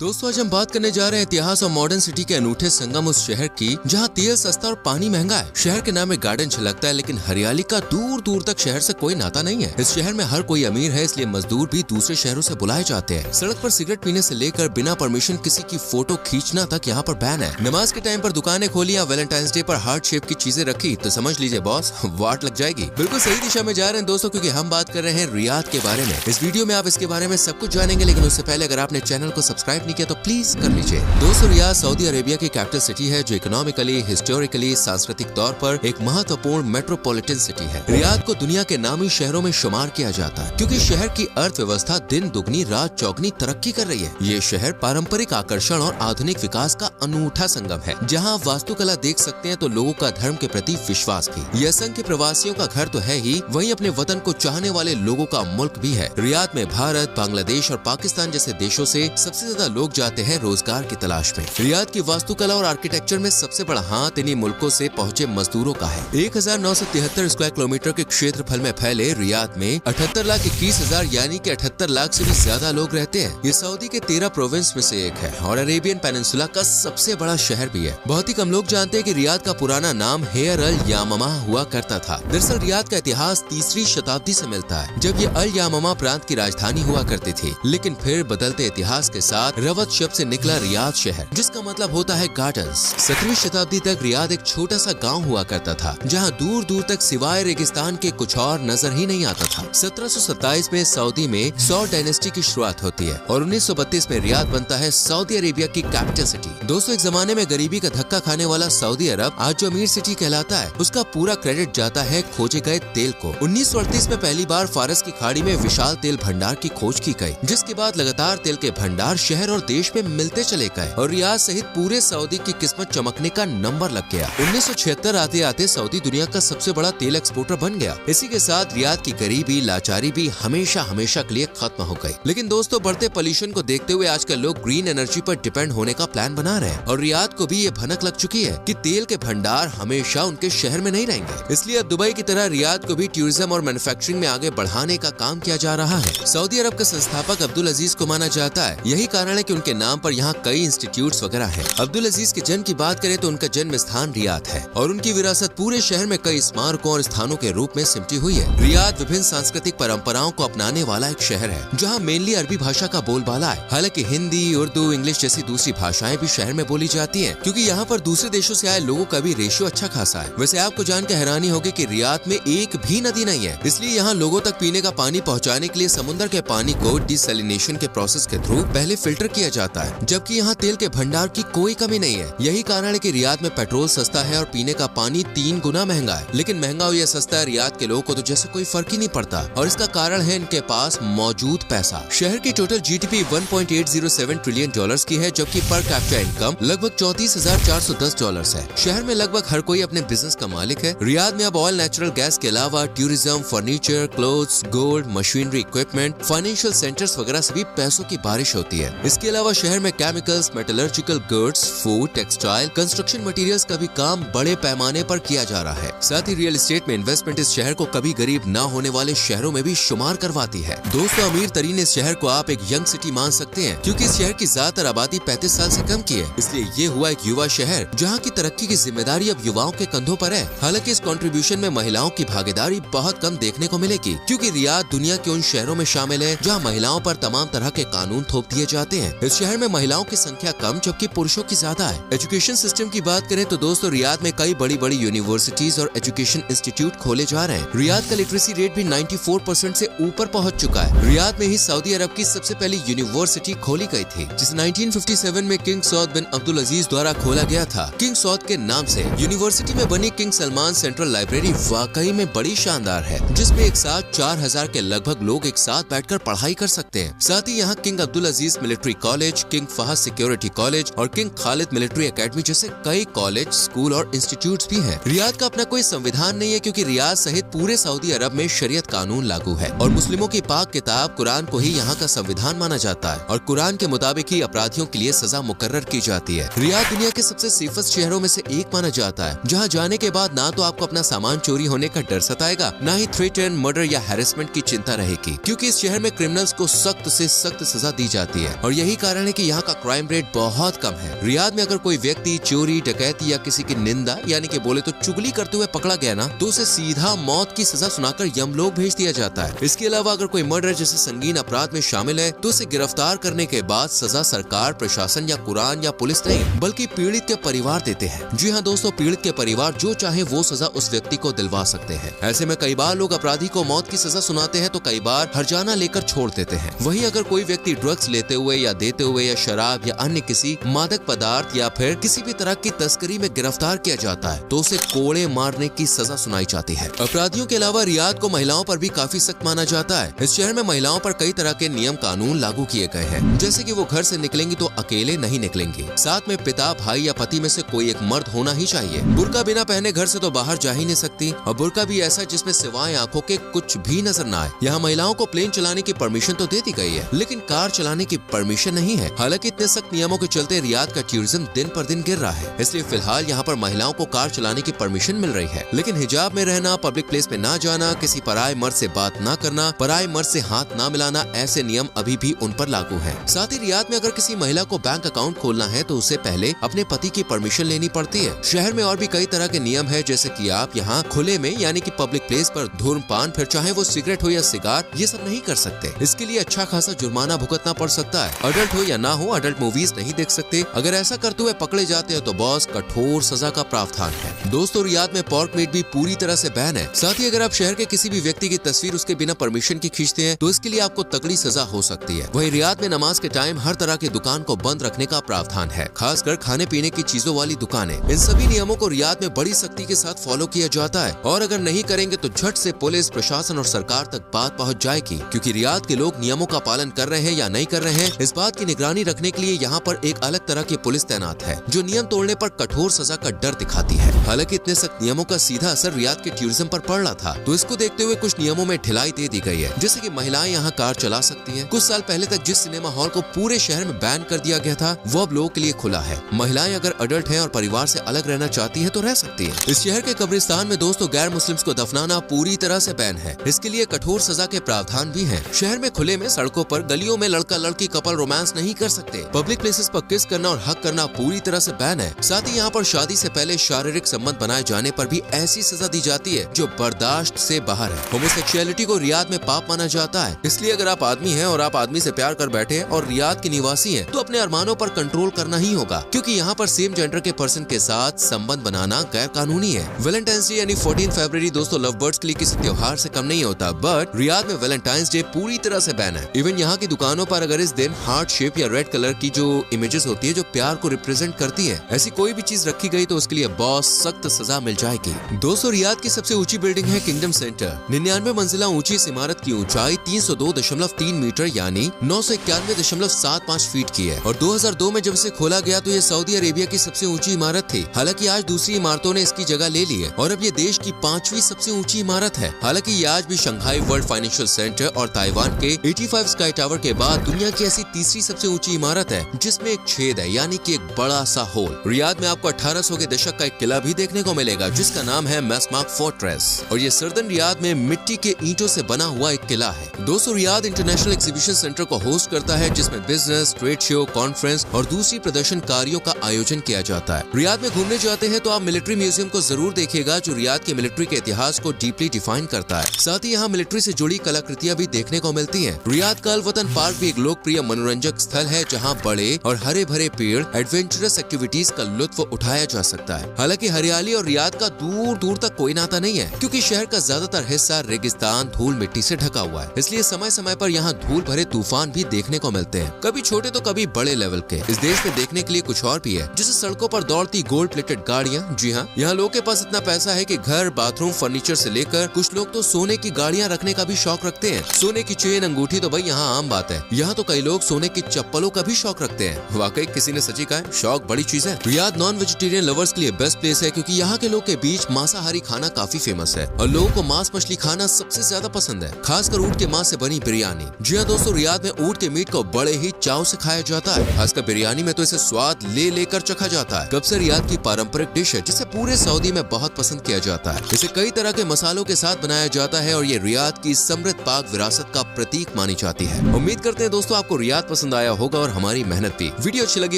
दोस्तों आज हम बात करने जा रहे हैं इतिहास और मॉडर्न सिटी के अनूठे संगम उस शहर की जहां तेल सस्ता और पानी महंगा है। शहर के नाम में गार्डन छलकता है लेकिन हरियाली का दूर दूर तक शहर से कोई नाता नहीं है। इस शहर में हर कोई अमीर है, इसलिए मजदूर भी दूसरे शहरों से बुलाए जाते हैं। सड़क पर सिगरेट पीने से लेकर बिना परमिशन किसी की फोटो खींचना तक यहाँ पर बैन है। नमाज के टाइम पर दुकानें खोली या वैलेंटाइंस डे पर हार्ट शेप की चीजें रखी तो समझ लीजिए बॉस वाट लग जाएगी। बिल्कुल सही दिशा में जा रहे हैं दोस्तों, क्योंकि हम बात कर रहे हैं रियाद के बारे में। इस वीडियो में आप इसके बारे में सब कुछ जानेंगे, लेकिन उससे पहले अगर आपने चैनल को सब्सक्राइब नहीं किया तो प्लीज कर लीजिए। दोस्तों रियाद सऊदी अरेबिया की कैपिटल सिटी है जो इकोनॉमिकली, हिस्टोरिकली, सांस्कृतिक तौर पर एक महत्वपूर्ण मेट्रोपॉलिटन सिटी है। रियाद को दुनिया के नामी शहरों में शुमार किया जाता है क्योंकि शहर की अर्थव्यवस्था दिन दुगनी रात चौगनी तरक्की कर रही है। ये शहर पारंपरिक आकर्षण और आधुनिक विकास का अनूठा संगम है, जहाँ आप वास्तुकला देख सकते हैं तो लोगों का धर्म के प्रति विश्वास भी। यह असंख्य प्रवासियों का घर तो है ही, वहीं अपने वतन को चाहने वाले लोगों का मुल्क भी है। रियाद में भारत, बांग्लादेश और पाकिस्तान जैसे देशों से सबसे ज्यादा लोग जाते हैं रोजगार की तलाश में। रियाद की वास्तुकला और आर्किटेक्चर में सबसे बड़ा हाथ इन्हीं मुल्कों से पहुंचे मजदूरों का है। 1973 स्क्वायर किलोमीटर के क्षेत्रफल में फैले रियाद में 78,21,000 यानी कि 78 लाख से भी ज्यादा लोग रहते हैं। ये सऊदी के 13 प्रोविंस में से एक है और अरेबियन पेनिनसुला का सबसे बड़ा शहर भी है। बहुत ही कम लोग जानते हैं कि रियाद का पुराना नाम हेयर अल याममा हुआ करता था। दरअसल रियाद का इतिहास 3वीं शताब्दी से मिलता है, जब ये अल याममा प्रांत की राजधानी हुआ करती थी। लेकिन फिर बदलते इतिहास के साथ रवत शब्द से निकला रियाद शहर, जिसका मतलब होता है गार्डन्स। 17वीं शताब्दी तक रियाद एक छोटा सा गांव हुआ करता था, जहां दूर दूर तक सिवाय रेगिस्तान के कुछ और नजर ही नहीं आता था। 1727 में सऊदी में सौद डायनेस्टी की शुरुआत होती है और 1932 में रियाद बनता है सऊदी अरेबिया की कैपिटल सिटी। दोस्तों एक जमाने में गरीबी का धक्का खाने वाला सऊदी अरब आज जो अमीर सिटी कहलाता है, उसका पूरा क्रेडिट जाता है खोजे गए तेल को। 1938 में पहली बार फारस की खाड़ी में विशाल तेल भंडार की खोज की गई, जिसके बाद लगातार तेल के भंडार शहर और देश में मिलते चले गए और रियाद सहित पूरे सऊदी की किस्मत चमकने का नंबर लग गया। 1976 आते आते सऊदी दुनिया का सबसे बड़ा तेल एक्सपोर्टर बन गया। इसी के साथ रियाद की गरीबी, लाचारी भी हमेशा हमेशा के लिए खत्म हो गई। लेकिन दोस्तों बढ़ते पोल्यूशन को देखते हुए आजकल लोग ग्रीन एनर्जी पर डिपेंड होने का प्लान बना रहे हैं और रियाद को भी ये भनक लग चुकी है कि तेल के भंडार हमेशा उनके शहर में नहीं रहेंगे। इसलिए अब दुबई की तरह रियाद को भी टूरिज्म और मैन्युफैक्चरिंग में आगे बढ़ाने का काम किया जा रहा है। सऊदी अरब का संस्थापक अब्दुल अजीज को माना जाता है। यही कारण है कि उनके नाम पर यहाँ कई इंस्टीट्यूट्स वगैरह हैं। अब्दुल अजीज के जन्म की बात करें तो उनका जन्म स्थान रियाद है और उनकी विरासत पूरे शहर में कई स्मारकों और स्थानों के रूप में सिमटी हुई है। रियाद विभिन्न सांस्कृतिक परंपराओं को अपनाने वाला एक शहर है, जहाँ मेनली अरबी भाषा का बोलबाला है। हालांकि हिंदी, उर्दू, इंग्लिश जैसी दूसरी भाषाएं भी शहर में बोली जाती हैं, क्योंकि यहाँ पर दूसरे देशों से आए लोगों का भी रेशियो अच्छा खासा है। वैसे आपको जानकर हैरानी होगी कि रियाद में एक भी नदी नहीं है, इसलिए यहाँ लोगों तक पीने का पानी पहुँचाने के लिए समुद्र के पानी को डिसैलिनेशन के प्रोसेस के थ्रू पहले फिल्टर किया जाता है, जबकि यहाँ तेल के भंडार की कोई कमी नहीं है। यही कारण है कि रियाद में पेट्रोल सस्ता है और पीने का पानी 3 गुना महंगा है। लेकिन महंगा हो या सस्ता है, रियाद के लोगों को तो जैसे कोई फर्क ही नहीं पड़ता और इसका कारण है इनके पास मौजूद पैसा। शहर की टोटल जीडीपी 1.807 ट्रिलियन डॉलर्स की है, जबकि पर कैपिटा इनकम लगभग 34,410 डॉलर्स है। शहर में लगभग हर कोई अपने बिजनेस का मालिक है। रियाद में अब ऑयल, नेचुरल गैस के अलावा tourism, furniture, clothes, gold, machinery, equipment, financial centres वगैरह से भी पैसों की बारिश होती है। इसके अलावा शहर में chemicals, metallurgical goods, food, textile, construction materials का भी काम बड़े पैमाने पर किया जा रहा है। साथ ही रियल एस्टेट में इन्वेस्टमेंट इस शहर को कभी गरीब ना होने वाले शहरों में भी शुमार करवाती है। दोस्तों अमीर तरीन इस शहर को आप एक यंग सिटी मान सकते हैं, क्योंकि इस शहर की ज्यादातर आबादी 35 साल से कम की है। इसलिए ये हुआ एक युवा शहर, जहाँ की तरक्की की जिम्मेदारी अब युवाओं के कंधों पर है। हालांकि इस कंट्रीब्यूशन में महिलाओं की भागीदारी बहुत कम देखने को मिलेगी, क्योंकि रियाद दुनिया के उन शहरों में शामिल है जहाँ महिलाओं पर तमाम तरह के कानून थोप दिए जाते हैं। इस शहर में महिलाओं की संख्या कम जबकि पुरुषों की ज्यादा है। एजुकेशन सिस्टम की बात करें तो दोस्तों रियाद में कई बड़ी बड़ी यूनिवर्सिटीज और एजुकेशन इंस्टीट्यूट खोले जा रहे हैं। रियाद का लिटरेसी रेट भी 94% से ऊपर पहुंच चुका है। रियाद में ही सऊदी अरब की सबसे पहली यूनिवर्सिटी खोली गई थी, जिसे 1957 में किंग सौद बिन अब्दुल अजीज द्वारा खोला गया था। किंग सौद के नाम से यूनिवर्सिटी में बनी किंग सलमान सेंट्रल लाइब्रेरी वाकई में बड़ी शानदार है, जिसमें एक साथ 4000 के लगभग लोग एक साथ बैठकर पढ़ाई कर सकते हैं। साथ ही यहाँ king Abdul Aziz military college, king Fahd security college और किंग खालिद मिलिट्री एकेडमी जैसे कई कॉलेज, स्कूल और इंस्टीट्यूट्स भी हैं। रियाद का अपना कोई संविधान नहीं है, क्योंकि रियाद सहित पूरे सऊदी अरब में शरीयत कानून लागू है और मुस्लिमों की पाक किताब कुरान को ही यहाँ का संविधान माना जाता है और कुरान के मुताबिक ही अपराधियों के लिए सजा मुकर्रर की जाती है। रियाद दुनिया के सबसे सेफेस्ट शहरों में से एक माना जाता है, जहाँ जाने के बाद ना तो आपको अपना सामान चोरी होने का डर सताएगा, ना ही थ्रेटन, मर्डर या हैरेसमेंट की चिंता रहेगी, क्योंकि इस शहर में क्रिमिनल्स को सख्त से सख्त सजा दी जाती है और यही कारण है कि यहाँ का क्राइम रेट बहुत कम है। रियाद में अगर कोई व्यक्ति चोरी, डकैती या किसी की निंदा यानी कि बोले तो चुगली करते हुए पकड़ा गया ना, तो उसे सीधा मौत की सजा सुनाकर यमलोक भेज दिया जाता है। इसके अलावा अगर कोई मर्डर जैसे संगीन अपराध में शामिल है तो उसे गिरफ्तार करने के बाद सजा सरकार, प्रशासन या कुरान या पुलिस नहीं बल्कि पीड़ित के परिवार देते हैं। जी हाँ दोस्तों, पीड़ित के परिवार जो चाहे वो सजा उस व्यक्ति को दिलवा सकते हैं। ऐसे में कई बार लोग अपराधी को मौत की सजा सुनाते हैं तो कई बार हर्जाना लेकर छोड़ देते हैं। वहीं अगर कोई व्यक्ति ड्रग्स लेते हुए या देते हुए या शराब या अन्य किसी मादक पदार्थ या फिर किसी भी तरह की तस्करी में गिरफ्तार किया जाता है तो उसे कोड़े मारने की सजा सुनाई जाती है। अपराधियों के अलावा रियाद को महिलाओं पर भी काफी सख्त माना जाता है। इस शहर में महिलाओं पर कई तरह के नियम कानून लागू किए गए हैं, जैसे कि वो घर से निकलेंगी तो अकेले नहीं निकलेंगी, साथ में पिता, भाई या पति में से कोई एक मर्द होना ही चाहिए। बुर्का बिना पहने घर से तो बाहर जा ही नहीं सकती और बुर्का भी ऐसा जिसमें सिवाय आंखों के कुछ भी नजर न आए। यहाँ महिलाओं को प्लेन चलाने की परमिशन तो दे दी गई है, लेकिन कार चलाने की परमिशन नहीं है। हालांकि इतने सख्त नियमों के चलते रियाद का टूरिज्म दिन पर दिन गिर रहा है, इसलिए फिलहाल यहाँ पर महिलाओं को कार चलाने की परमिशन मिल रही है, लेकिन हिजाब में रहना, पब्लिक प्लेस में ना जाना, किसी पराये मर्द से बात ना करना, पराये मर्द से हाथ ना मिलाना, ऐसे नियम अभी भी उन पर लागू हैं। साथ ही रियाद में अगर किसी महिला को बैंक अकाउंट खोलना है तो उसे पहले अपने पति की परमिशन लेनी पड़ती है। शहर में और भी कई तरह के नियम है, जैसे कि आप यहाँ खुले में यानी कि पब्लिक प्लेस पर धूम्रपान, फिर चाहे वो सिगरेट हो या सिगार, ये सब नहीं कर सकते। इसके लिए अच्छा खासा जुर्माना भुगतना पड़ सकता है। अडल्ट हो या ना हो, अडल्ट मूवीज नहीं देख सकते। अगर ऐसा करते हुए पकड़े जाते हैं तो बॉस कठोर सजा का प्रावधान है। दोस्तों, रियाद में पोर्क मीट भी पूरी तरह से बैन है। साथ ही अगर आप शहर के किसी भी व्यक्ति की तस्वीर उसके बिना परमिशन की खींचते हैं तो इसके लिए आपको तगड़ी सजा हो सकती है। वहीं रियाद में नमाज के टाइम हर तरह की दुकान को बंद रखने का प्रावधान है, खासकर खाने पीने की चीजों वाली दुकानें। इन सभी नियमों को रियाद में बड़ी सख्ती के साथ फॉलो किया जाता है और अगर नहीं करेंगे तो झट से पुलिस, प्रशासन और सरकार तक बात पहुंच जाएगी, क्योंकि रियाद के लोग नियमों का पालन कर रहे हैं या नहीं कर रहे हैं, इस बात की निगरानी रखने के लिए यहाँ पर एक अलग तरह की पुलिस तैनात है, जो नियम तोड़ने पर कठोर सजा का डर दिखाती है। हालांकि इतने सख्त नियमों का सीधा असर रियाद के टूरिज्म पर पड़ रहा था, तो इसको देखते हुए कुछ नियमों में ढिलाई दे दी गई है, जैसे कि महिलाएं यहाँ कार चला सकती हैं। कुछ साल पहले तक जिस सिनेमा हॉल को पूरे शहर में बैन कर दिया गया था वो अब लोगों के लिए खुला है। महिलाएं अगर अडल्ट हैं और परिवार से अलग रहना चाहती हैं तो रह सकती हैं। इस शहर के कब्रिस्तान में दोस्तों गैर मुस्लिम्स को दफनाना पूरी तरह से बैन है। इसके लिए कठोर सजा के प्रावधान भी हैं। शहर में खुले में, सड़कों पर, गलियों में लड़का लड़की कपल रोमांस नहीं कर सकते। पब्लिक प्लेसेस पर किस करना और हक करना पूरी तरह से बैन है। साथ ही यहाँ पर शादी से पहले शारीरिक संबंध बनाए जाने पर भी ऐसी सजा दी जाती है जो बर्दाश्त से बाहर है। होमोसेक्सुअलिटी को रियाद में पाप माना जाता है, इसलिए अगर आप आदमी हैं और आप आदमी से प्यार कर बैठे हैं और रियाद के निवासी हैं तो अपने अरमानों पर कंट्रोल करना ही होगा, क्योंकि यहाँ पर सेम जेंडर के पर्सन के साथ संबंध बनाना गैर कानूनी है। वैलेंटाइंस डे यानी 14 फरवरी दोस्तों लव बर्ड्स के लिए किसी त्योहार से कम नहीं होता, बट रियाद में वैलेंटाइंस डे पूरी तरह से बैन है। इवन यहाँ की दुकानों पर अगर इस दिन हार्ट शेप या रेड कलर की जो इमेजेस होती है जो प्यार को रिप्रेजेंट करती है, ऐसी कोई भी चीज रखी गई तो उसके लिए बॉस सख्त सजा मिल जाएगी। दोस्तों, रियाद की सबसे ऊंची बिल्डिंग है किंगडम सेंटर। 99 मंजिला ऊंची इस इमारत की ऊंचाई 302.3 मीटर यानी 991.75 फीट की है और 2002 में जब इसे खोला गया तो ये सऊदी अरेबिया की सबसे ऊंची इमारत थी। हालांकि आज दूसरी इमारतों ने इसकी जगह ले ली है और अब ये देश की 5वीं सबसे ऊंची इमारत है। हालांकि ये आज भी शंघाई वर्ल्ड फाइनेंशियल सेंटर और ताइवान के 85 स्काई टावर के बाद दुनिया की ऐसी तीसरी सबसे ऊंची इमारत है जिसमें एक छेद है, यानी कि एक बड़ा सा होल। रियाद में आपको 1800 के दशक का एक किला भी देखने को मिलेगा जिसका नाम है मैस्मार्क फोर्ट्रेस और ये सर्दन रियाद में मिट्टी के ईंटों से बना हुआ एक किला है। दोस्तों, रियाद इंटरनेशनल एग्जीबिशन सेंटर को होस्ट करता है जिसमें बिजनेस, ट्रेड शो, कॉन्फ्रेंस और दूसरी प्रदर्शनकारियों का आयोजन किया जाता है। रियाद में घूमने जाते हैं तो आप मिलिट्री म्यूजियम को जरूर देखिएगा जो रियाद के मिलिट्री के इतिहास को डीपली डिफाइन करता है। साथ ही यहाँ मिलिट्री से जुड़ी कलाकृतियाँ भी देखने को मिलती हैं। रियाद का अल वतन पार्क भी एक लोकप्रिय मनोरंजक स्थल है जहाँ बड़े और हरे भरे पेड़, एडवेंचरस एक्टिविटीज का लुत्फ उठाया जा सकता है। हालांकि हरियाली और रियाद का दूर दूर तक कोई नाता नहीं है, क्योंकि शहर का ज्यादातर हिस्सा रेगिस्तान, धूल मिट्टी से ढका हुआ है। इसलिए समय समय पर यहाँ धूल भरे तूफान भी देखने को मिलते हैं, कभी छोटे तो कभी बड़े लेवल के। इस देश में देखने के लिए कुछ और भी है, जैसे सड़कों पर दौड़ती गोल्ड प्लेटेड गाड़ियाँ। जी हाँ, यहाँ लोगों के पास इतना पैसा है कि घर, बाथरूम, फर्नीचर से लेकर कुछ लोग तो सोने की गाड़ियाँ रखने का भी शौक रखते हैं। सोने की चेन, अंगूठी तो भाई यहाँ आम बात है। यहाँ तो कई लोग सोने की चप्पलों का भी शौक रखते हैं। वाकई किसी ने सच्ची कहा है, शौक बड़ी चीज है। रियाद नॉन वेजिटेरियन लवर्स के लिए बेस्ट प्लेस है, क्योंकि यहाँ के लोग के बीच मांसाहारी खाना काफी फेमस है और लोगों को मांस मछली खाना सबसे ज्यादा पसंद है। खासकर ऊंट के मांस से बनी बनी बिरयानी। जी हाँ दोस्तों, रियाद में ऊंट के मीट को बड़े ही चाव से खाया जाता है। खासकर बिरयानी में तो इसे स्वाद ले लेकर चखा जाता है। कब्सा रियाद की पारंपरिक डिश है जिसे पूरे सऊदी में बहुत पसंद किया जाता है। इसे कई तरह के मसालों के साथ बनाया जाता है और ये रियाद की समृद्ध पाक विरासत का प्रतीक मानी जाती है। उम्मीद करते हैं दोस्तों आपको रियाद पसंद आया होगा और हमारी मेहनत भी। वीडियो अच्छी लगी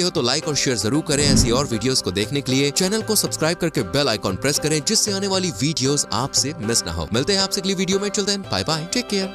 हो तो लाइक और शेयर जरूर करें। ऐसी और वीडियोस को देखने के लिए चैनल को सब्सक्राइब करके बेल आइकॉन प्रेस करें जिससे आने वाली वीडियोस आपसे मिस ना हो। मिलते हैं आपसे अगली वीडियो में। चलते हैं, बाय बाय, टेक केयर।